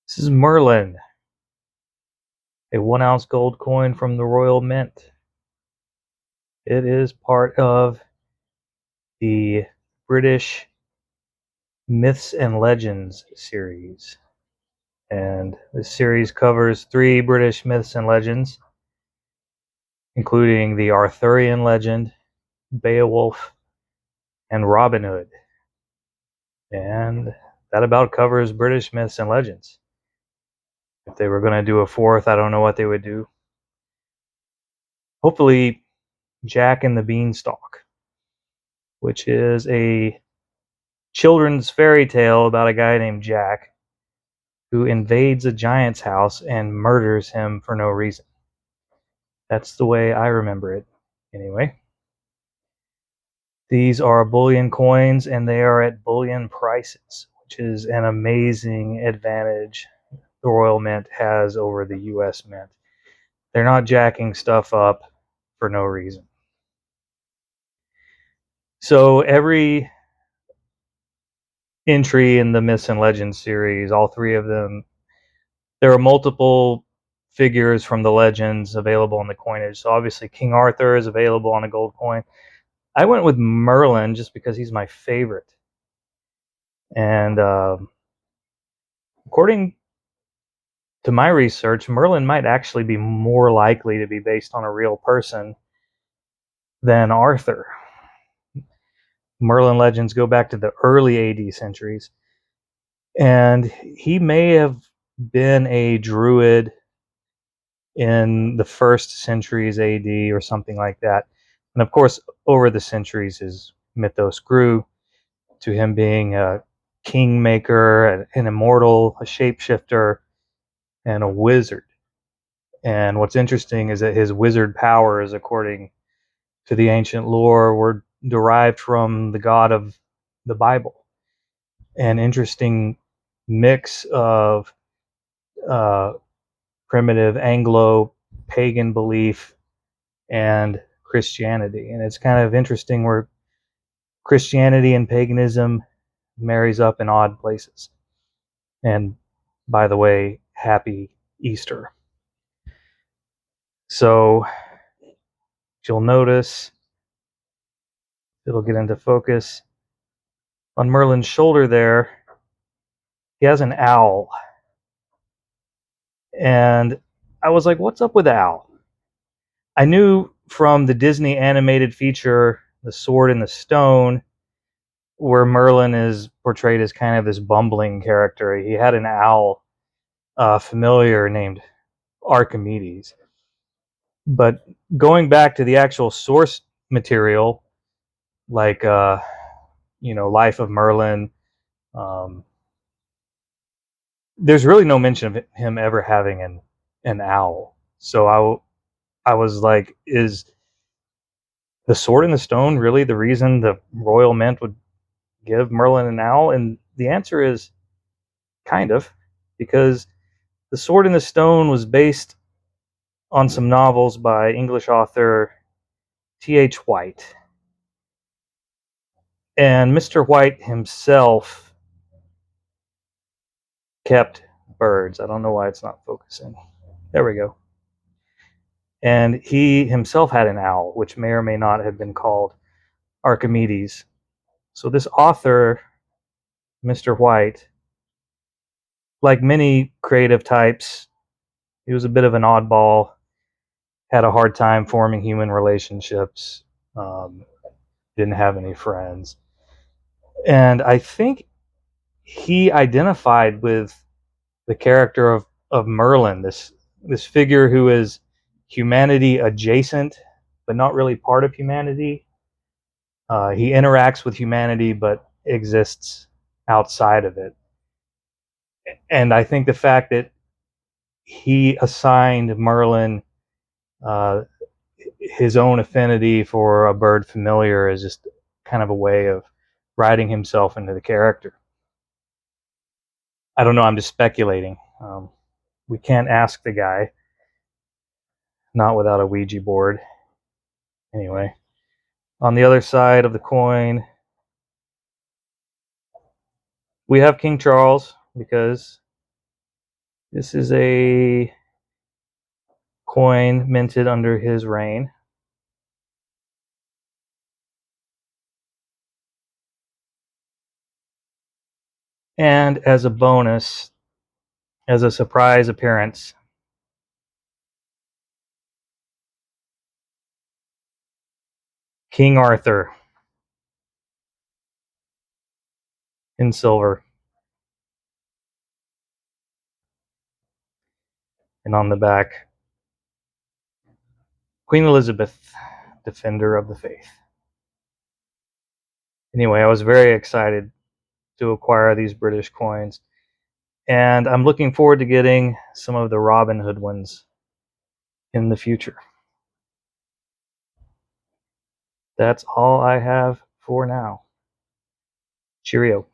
This is Merlin, a 1 ounce gold coin from the Royal Mint. It is part of the British Myths and Legends series. And this series covers 3 British myths and legends, including the Arthurian legend, Beowulf, and Robin Hood. And that about covers British myths and legends. If they were going to do a 4th, I don't know what they would do. Hopefully, Jack and the Beanstalk, which is a children's fairy tale about a guy named Jack who invades a giant's house and murders him for no reason. That's the way I remember it, anyway. These are bullion coins, and they are at bullion prices, which is an amazing advantage the Royal Mint has over the US Mint. They're not jacking stuff up for no reason. So every entry in the Myths and Legends series, all 3 of them, there are multiple figures from the legends available on the coinage. So obviously King Arthur is available on a gold coin. I went with Merlin just because he's my favorite. And according to my research, Merlin might actually be more likely to be based on a real person than Arthur. Merlin legends go back to the early AD centuries. And he may have been a druid in the 1st centuries AD or something like that. And of course, over the centuries, his mythos grew to him being a kingmaker, an immortal, a shapeshifter, and a wizard. And what's interesting is that his wizard powers, according to the ancient lore, were derived from the God of the Bible. An interesting mix of primitive Anglo pagan belief and Christianity. And it's kind of interesting where Christianity and paganism marries up in odd places. And by the way, happy Easter. So you'll notice, it'll get into focus, on Merlin's shoulder there, he has an owl. And I was like, what's up with the owl? I knew from the Disney animated feature, The Sword in the Stone, where Merlin is portrayed as kind of this bumbling character. He had an owl familiar named Archimedes. But going back to the actual source material, like Life of Merlin, there's really no mention of him ever having an owl. So I was like, is the Sword in the Stone really the reason the Royal Mint would give Merlin an owl? And the answer is kind of, because the Sword in the Stone was based on some novels by English author T.H. White. And Mr. White himself kept birds. I don't know why it's not focusing. There we go. And he himself had an owl, which may or may not have been called Archimedes. So this author, Mr. White, like many creative types, he was a bit of an oddball, had a hard time forming human relationships, didn't have any friends. And I think he identified with the character of Merlin, this figure who is humanity adjacent, but not really part of humanity. He interacts with humanity, but exists outside of it. And I think the fact that he assigned Merlin his own affinity for a bird familiar is just kind of a way of writing himself into the character. I don't know, I'm just speculating. We can't ask the guy, not without a Ouija board. Anyway, on the other side of the coin, we have King Charles, because This is a coin minted under his reign. And as a bonus, as a surprise appearance, King Arthur in silver. And on the back, Queen Elizabeth, Defender of the Faith. Anyway, I was very excited to acquire these British coins. And I'm looking forward to getting some of the Robin Hood ones in the future. That's all I have for now. Cheerio.